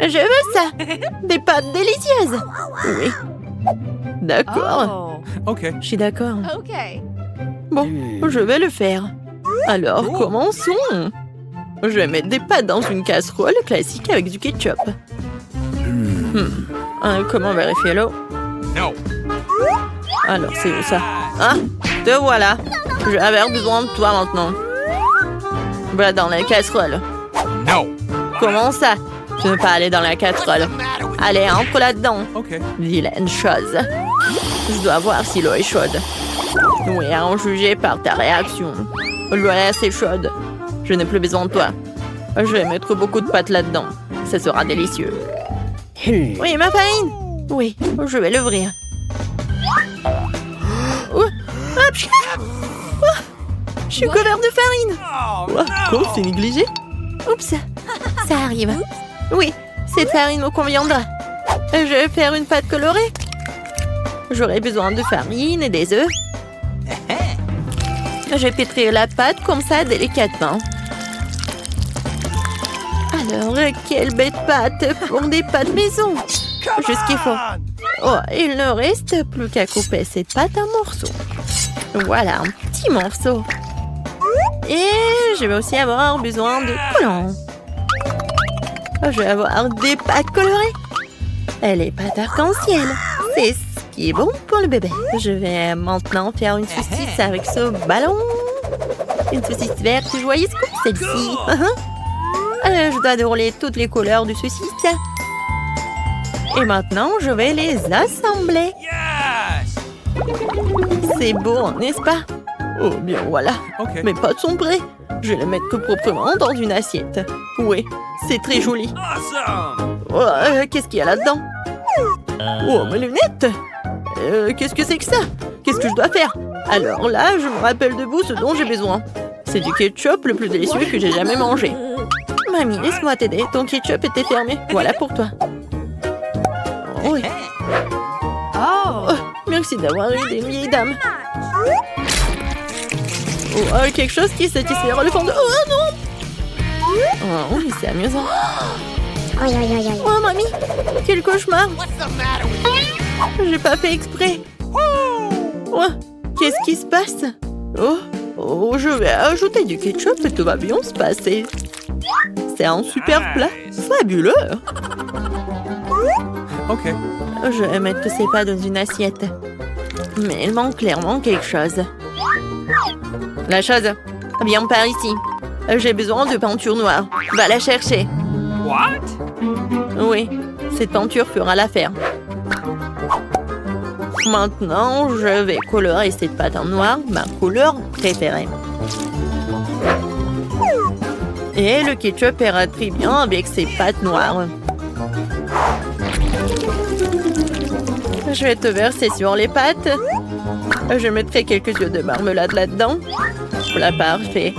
Je veux ça. Des pâtes délicieuses. Oui. D'accord. OK. Je suis d'accord. Okay. Bon, je vais le faire. Alors, commençons. Je vais mettre des pâtes dans une casserole classique avec du ketchup. Comment vérifier l'eau? No. Alors, c'est où ça? Ah, te voilà. Je vais avoir besoin de toi maintenant. Va dans la casserole. No. Comment ça? Je ne veux pas aller dans la casserole. Allez, entre là-dedans. OK. Vilaine chose. Je dois voir si l'eau est chaude. Oui, à en juger par ta réaction. L'eau est assez chaude. Je n'ai plus besoin de toi. Je vais mettre beaucoup de pâtes là-dedans. Ça sera délicieux. Oui, ma farine. Oui, je vais l'ouvrir. Je suis couvert de farine. Oh, C'est négligé. Oups, ça arrive. Oui, cette farine me conviendra. Je vais faire une pâte colorée. J'aurai besoin de farine et des œufs. Je vais pétrir la pâte comme ça délicatement. Alors, quelle bête pâte pour des pâtes maison. Juste ce qu'il faut. Oh, il ne reste plus qu'à couper cette pâte en morceaux. Voilà, un petit morceau. Et je vais aussi avoir besoin de collants. Je vais avoir des pâtes colorées. Et les pâtes arc-en-ciel. C'est ce qui est bon pour le bébé. Je vais maintenant faire une saucisse avec ce ballon. Une saucisse verte joyeuse comme celle-ci. Je dois dérouler toutes les couleurs de saucisse. Et maintenant, je vais les assembler. yes. C'est beau, n'est-ce pas? Oh, bien voilà. OK. Mes pâtes sont prêtes. Je vais les mettre proprement dans une assiette. Oui, c'est très joli. Awesome. Oh, qu'est-ce qu'il y a là-dedans? Oh, mes lunettes! Qu'est-ce que c'est que ça? Qu'est-ce que je dois faire? Alors là, je me rappelle debout ce dont j'ai besoin. C'est du ketchup le plus délicieux que j'ai jamais mangé. Mamie, laisse-moi t'aider. Ton ketchup était fermé. Voilà pour toi. Oh, oui. Oh. Oh, merci d'avoir eu des vieilles dames. Oh, quelque chose qui satisfera le fond de... Oh non! Oh, oui, c'est amusant. Oh, mamie! Quel cauchemar! J'ai pas fait exprès. Oh, qu'est-ce qui se passe? Oh, je vais ajouter du ketchup et tout va bien se passer. C'est un super plat. Fabuleux! OK. Je vais mettre tous ces pâtes dans une assiette. Mais il manque clairement quelque chose. La chose, viens par ici. J'ai besoin de peinture noire. Va la chercher. What? Oui, cette peinture fera l'affaire. Maintenant, je vais colorer cette pâte en noir, ma couleur préférée. Et le ketchup ira très bien avec ces pâtes noires. Je vais te verser sur les pâtes. Je mettrai quelques yeux de marmelade là-dedans. Voilà, parfait.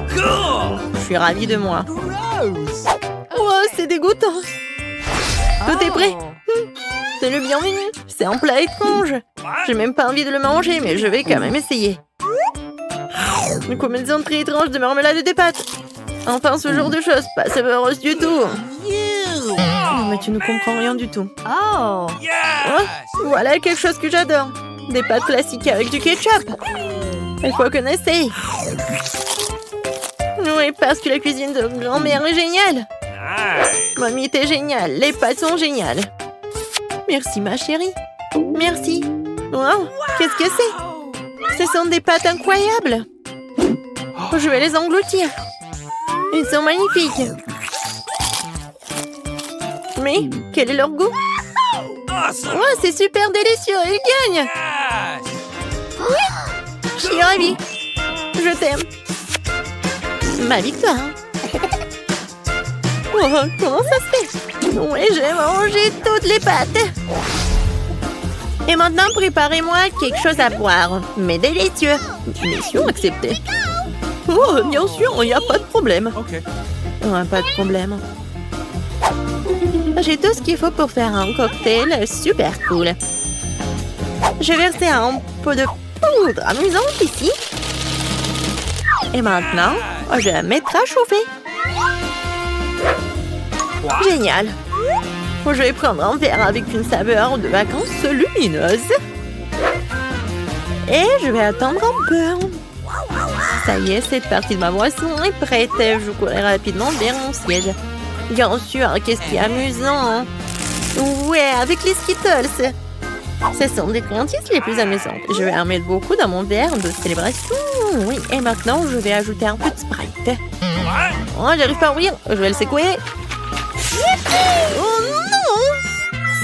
Je suis ravie de moi. Oh, c'est dégoûtant. Tout est prêt. C'est le bienvenu. C'est un plat étrange. J'ai même pas envie de le manger, mais je vais quand même essayer. Une combinaison très étrange de marmelade et des pâtes. Enfin, ce genre de choses, pas savoureuse du tout. Non, mais tu ne comprends rien du tout. Oh. Yes. Oh, voilà quelque chose que j'adore. Des pâtes classiques avec du ketchup. Il faut qu'on essaye. Oui, parce que la cuisine de grand-mère est géniale. Nice. Mamie, t'es géniale. Les pâtes sont géniales. Merci, ma chérie. Merci. Wow, qu'est-ce que c'est? Ce sont des pâtes incroyables. Je vais les engloutir. Ils sont magnifiques. Mais quel est leur goût? Awesome. Oh, c'est super délicieux. Ils gagnent. Yes. Je suis ravie. Je t'aime. Ma victoire. Oh, comment ça se fait? Oui, j'ai mangé toutes les pâtes. Et maintenant, préparez-moi quelque chose à boire. Mais délicieux. Mission acceptée. Oh, bien sûr, il n'y a pas de problème. OK. Pas de problème. J'ai tout ce qu'il faut pour faire un cocktail super cool. Je vais verser un peu de poudre amusante ici. Et maintenant, je vais la mettre à chauffer. What? Génial. Je vais prendre un verre avec une saveur de vacances lumineuse. Et je vais attendre un peu. Ça y est, cette partie de ma boisson est prête. Je courrai rapidement vers mon siège. Bien sûr, qu'est-ce qui est amusant. Ouais, avec les Skittles. Ce sont des contises les plus amusantes. Je vais en mettre beaucoup dans mon verre de célébration. Oui, et maintenant, je vais ajouter un peu de Sprite. Oh, j'arrive pas à ouvrir. Je vais le secouer. Oh non!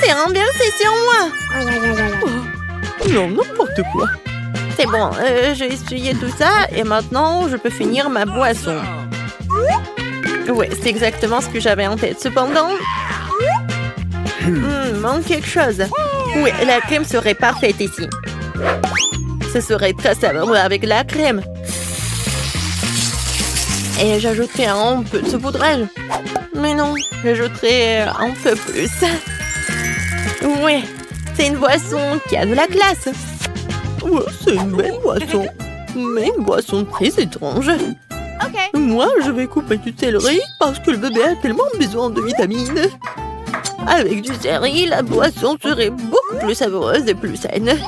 C'est renversé sur moi. Oh, non, n'importe quoi. C'est bon, j'ai essuyé tout ça et maintenant, je peux finir ma boisson. Ouais, c'est exactement ce que j'avais en tête. Cependant, manque quelque chose. Oui, la crème serait parfaite ici. Ce serait très savoureux avec la crème. Et j'ajouterai un peu de saupoudrage. Mais non, j'ajouterai un peu plus. Oui, c'est une boisson qui a de la classe. Ouais, c'est une belle boisson. Mais une boisson très étrange. Okay. Moi, je vais couper du céleri parce que le bébé a tellement besoin de vitamines. Avec du céleri, la boisson serait beaucoup plus savoureuse et plus saine.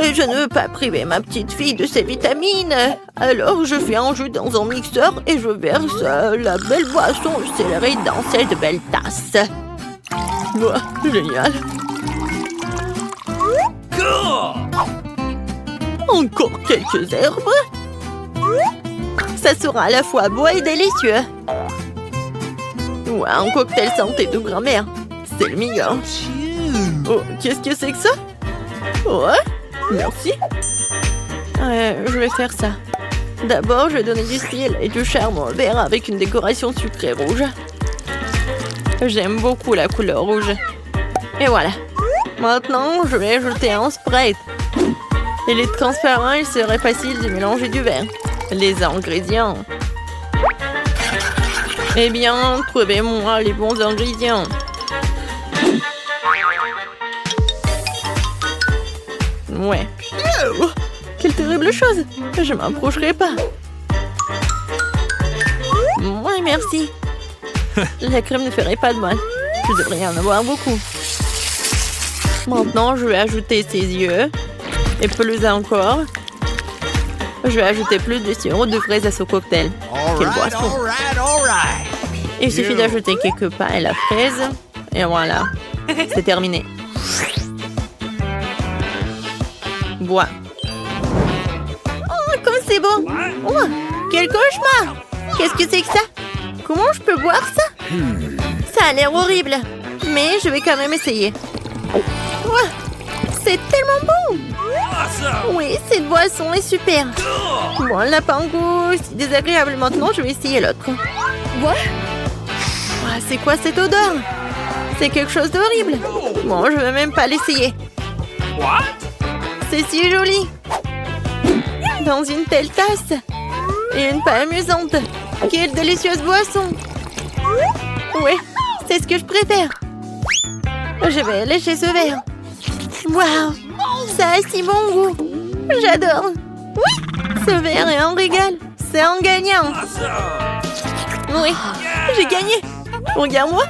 Et je ne veux pas priver ma petite fille de ses vitamines. Alors, je fais un jus dans un mixeur et je verse la belle boisson au céleri dans cette belle tasse. Ouah, génial. Encore quelques herbes. Ça sera à la fois beau et délicieux. Ouais, un cocktail santé de grand-mère. C'est le meilleur. Oh, qu'est-ce que c'est que ça? Ouais, merci. Je vais faire ça. D'abord, je vais donner du style et du charme au verre avec une décoration sucrée rouge. J'aime beaucoup la couleur rouge. Et voilà. Maintenant, je vais ajouter un Sprite. Il est transparent, il serait facile de mélanger du verre. Les ingrédients. Eh bien, trouvez-moi les bons ingrédients. Ouais. Oh, quelle terrible chose. Je m'approcherai pas. Ouais, merci. La crème ne ferait pas de mal. Je devrais en avoir beaucoup. Maintenant, je vais ajouter ses yeux. Et plus encore. Je vais ajouter plus de sirop de fraise à ce cocktail. Quelle boisson. Il suffit d'ajouter quelques pains et la fraise. Et voilà. C'est terminé. Bois. Oh, comme c'est beau. Oh, quel cauchemar. Qu'est-ce que c'est que ça? Comment je peux boire ça? Ça a l'air horrible. Mais je vais quand même essayer. Oh, c'est tellement bon. Oui, cette boisson est super. Bon, elle n'a pas un goût si désagréable. Maintenant, je vais essayer l'autre. What? Oh, c'est quoi cette odeur? C'est quelque chose d'horrible. Bon, je ne vais même pas l'essayer. C'est si joli. Dans une telle tasse. Et une pas amusante. Quelle délicieuse boisson. Oui, c'est ce que je préfère. Je vais lécher ce verre. Waouh, ça a si bon goût. J'adore. Oui, ce verre est un régal. C'est un gagnant. Oui, j'ai gagné. Regarde-moi.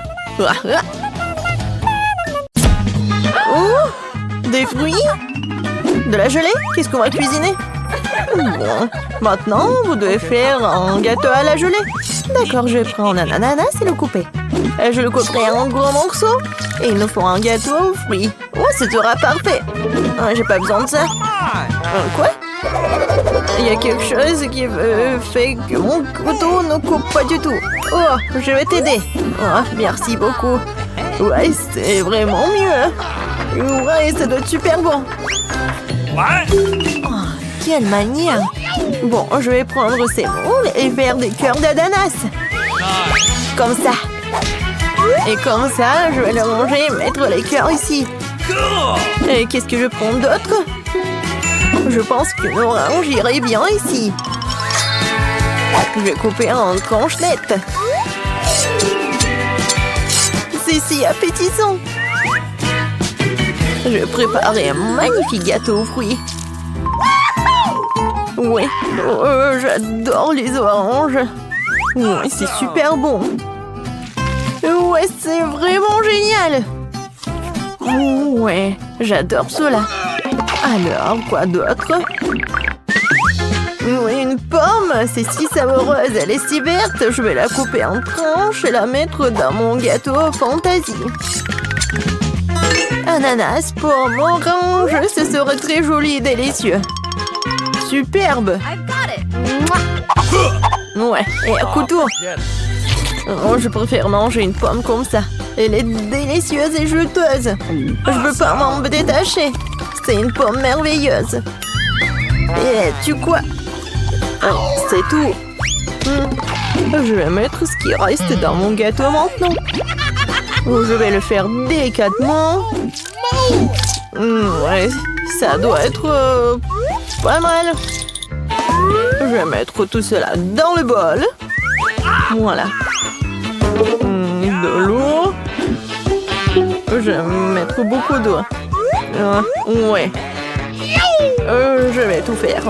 Oh, des fruits? De la gelée? Qu'est-ce qu'on va cuisiner? Bon, maintenant, vous devez faire un gâteau à la gelée. D'accord, je vais prendre un ananas et le couper. Je le couperai en gros morceaux. Et il nous faut un gâteau aux fruits. Oh, ce sera parfait. J'ai pas besoin de ça. Quoi? Il y a quelque chose qui fait que mon couteau ne coupe pas du tout. Oh, je vais t'aider. Oh, merci beaucoup. Ouais, c'est vraiment mieux. Ouais, ça doit être super bon. Oh, quelle manière. Bon, je vais prendre ces moules et faire des cœurs d'ananas. Comme ça. Et comme ça, je vais le ranger et mettre les cœurs ici. Et qu'est-ce que je prends d'autre? Je pense qu'une orange irait bien ici. Je vais couper en tranches nettes. C'est si appétissant. Je vais préparer un magnifique gâteau aux fruits. Oui, j'adore les oranges. Oui, c'est super bon. Ouais, c'est vraiment génial. Ouais, j'adore cela. Alors, quoi d'autre? Oui, une pomme, c'est si savoureuse, elle est si verte. Je vais la couper en tranches et la mettre dans mon gâteau fantaisie. Ananas, pomme, orange, ce serait très joli et délicieux. Superbe. Ouais, et un couteau. Oh, je préfère manger une pomme comme ça. Elle est délicieuse et juteuse. Je peux pas m'en détacher. C'est une pomme merveilleuse. Et tu quoi? Oh, c'est tout. Je vais mettre ce qui reste dans mon gâteau maintenant. Je vais le faire délicatement. Ouais, ça doit être pas mal. Je vais mettre tout cela dans le bol. Voilà. De l'eau. Je vais mettre beaucoup d'eau. Ouais. Je vais tout faire.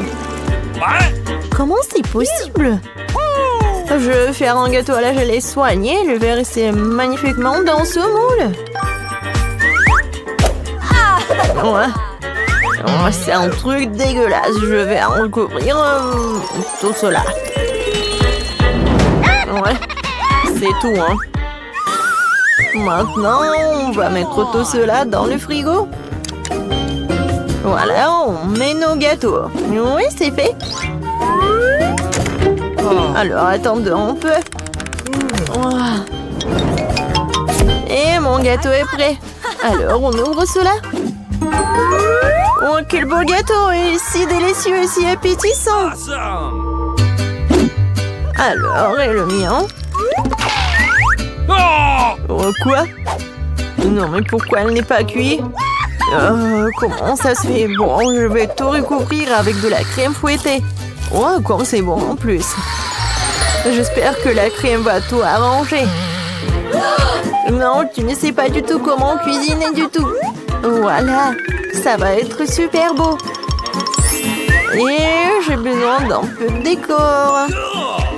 Comment c'est possible? Je vais faire un gâteau à la gelée soigné et le verser magnifiquement dans ce moule. Ouais. Oh, c'est un truc dégueulasse. Je vais en recouvrir tout cela. Ouais. C'est tout, hein. Maintenant, on va mettre tout cela dans le frigo. Voilà, on met nos gâteaux. Oui, c'est fait. Alors, attendons un peu. Et mon gâteau est prêt. Alors, on ouvre cela. Oh, quel beau gâteau! Et si délicieux et si appétissant. Alors, et le mien? Oh, quoi? Non, mais pourquoi elle n'est pas cuite? Comment ça se fait? Bon, je vais tout recouvrir avec de la crème fouettée. Oh, comme c'est bon en plus. J'espère que la crème va tout arranger. Non, tu ne sais pas du tout comment cuisiner du tout. Voilà, ça va être super beau. Et j'ai besoin d'un peu de décor.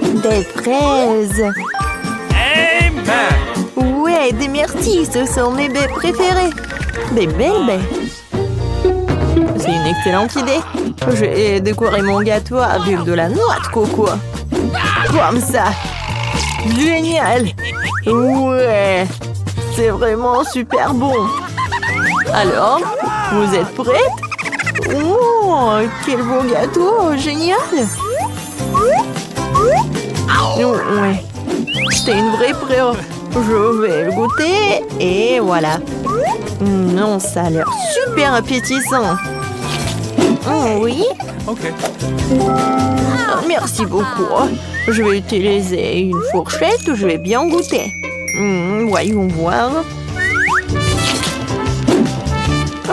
Des fraises. Ouais, des myrtilles, ce sont mes baies préférées. Des belles baies. C'est une excellente idée. J'ai décoré mon gâteau avec de la noix de coco. Comme ça. Génial. Ouais. C'est vraiment super bon. Alors, vous êtes prêtes? Oh, quel beau gâteau. Génial. Ouais. C'est une vraie pro. Je vais le goûter et voilà. Non, ça a l'air super appétissant. Oui. Ok. Merci beaucoup. Je vais utiliser une fourchette où je vais bien goûter. Voyons voir.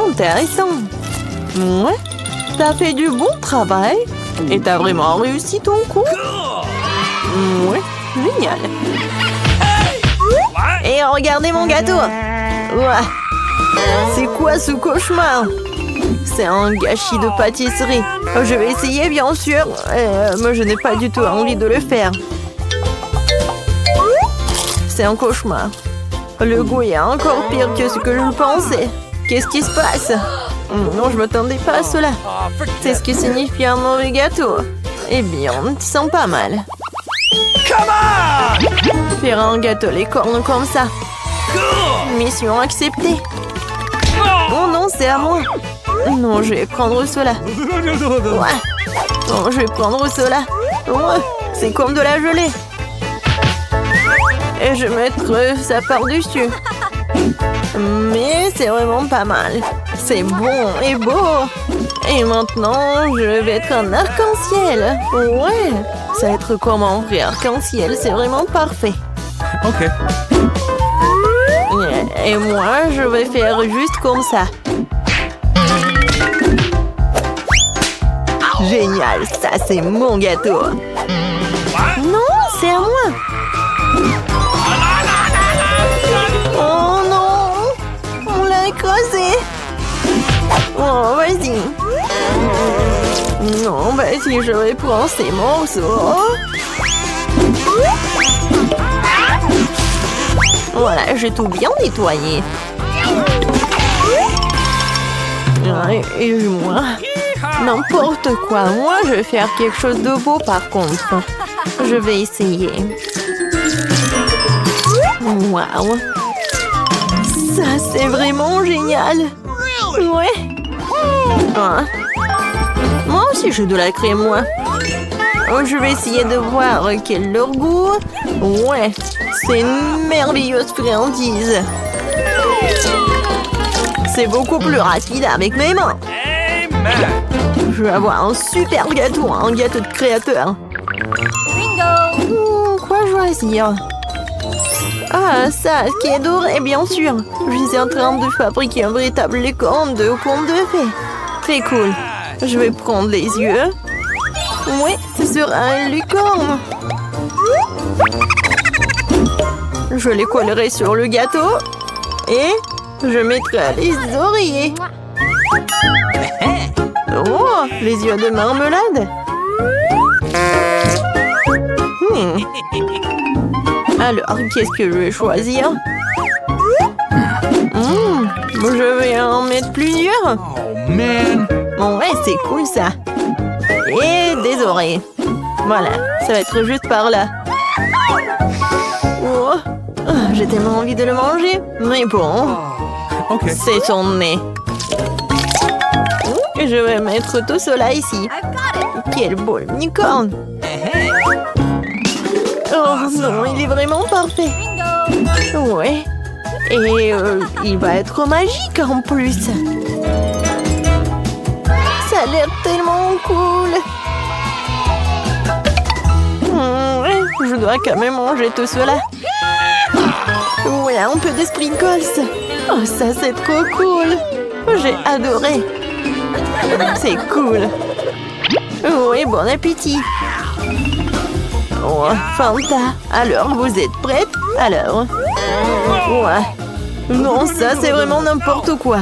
Intéressant. Ouais. T'as fait du bon travail. Et t'as vraiment réussi ton coup. Ouais. Génial. Et regardez mon gâteau. Ouais. C'est quoi ce cauchemar? C'est un gâchis de pâtisserie. Je vais essayer, bien sûr. Mais je n'ai pas du tout envie de le faire. C'est un cauchemar. Le goût est encore pire que ce que je pensais. Qu'est-ce qui se passe? Non, je ne m'attendais pas à cela. C'est ce qui signifie un mauvais gâteau. Eh bien, on ne sent pas mal. Faire un gâteau les cornes comme ça. Mission acceptée. Oh non, c'est à moi. Non, je vais prendre cela. Ouais. Non, je vais prendre cela. Ouais. C'est comme de la gelée. Et je vais mettre ça par-dessus. Mais c'est vraiment pas mal. C'est bon et beau. Et maintenant, je vais être un arc-en-ciel. Ouais. Ça va être comme un vrai arc-en-ciel. C'est vraiment parfait. Ok. Et moi, je vais faire juste comme ça. Génial, ça c'est mon gâteau. Non, c'est à moi. Oh non, on l'a écrasé. Oh, vas-y. Non, vas-y, je vais prendre ces morceaux. Voilà, j'ai tout bien nettoyé. Et moi, n'importe quoi. Moi, je vais faire quelque chose de beau par contre. Je vais essayer. Waouh! Ça, c'est vraiment génial! Ouais! Ah. Moi aussi, j'ai de la crème, moi. Je vais essayer de voir quel leur goût. Ouais! C'est une merveilleuse friandise. C'est beaucoup plus rapide avec mes mains. Amen. Je vais avoir un super gâteau, un gâteau de créateur. Quoi choisir? Ah, ça, ce qui est doré, bien sûr. Je suis en train de fabriquer un véritable licorne de conte de fées. Très cool. Je vais prendre les yeux. Oui, ce sera un licorne. Je les collerai sur le gâteau. Et je mettrai les oreillers. Oh, les yeux de marmelade. Alors, qu'est-ce que je vais choisir? Je vais en mettre plusieurs. Oh man. Ouais, c'est cool ça. Et des oreilles. Voilà, ça va être juste par là. Oh, j'ai tellement envie de le manger. Mais bon, Okay. c'est son nez. Je vais mettre tout cela ici. Quel beau unicorne. Oh non, il est vraiment parfait. Ouais. Et il va être magique en plus. Ça a l'air tellement cool. Ouais, je dois quand même manger tout cela. Voilà, un peu de sprinkles. Oh, ça c'est trop cool. J'ai adoré. C'est cool. Oui, bon appétit. Oh, Fanta. Alors, vous êtes prête? Alors. Ouais. Non, ça, c'est vraiment n'importe quoi.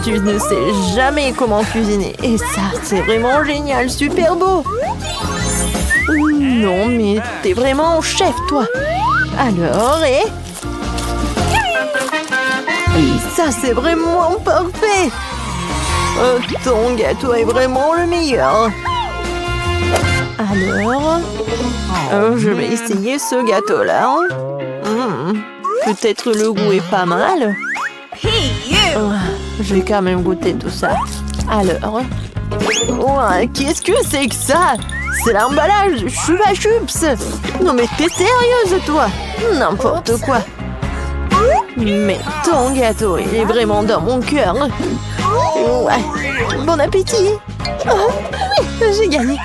Tu ne sais jamais comment cuisiner. Et ça, c'est vraiment génial, super beau. Non, mais t'es vraiment chef, toi. Alors, et ça, c'est vraiment parfait. Ton gâteau est vraiment le meilleur. Alors, je vais essayer ce gâteau-là. Peut-être le goût est pas mal. Je vais quand même goûter tout ça. Alors, qu'est-ce que c'est que ça? C'est l'emballage de Chupa Chups. Non mais t'es sérieuse, toi? N'importe quoi. Mais ton gâteau, il est vraiment dans mon cœur. Ouais. Bon appétit. Oh, oui, j'ai gagné.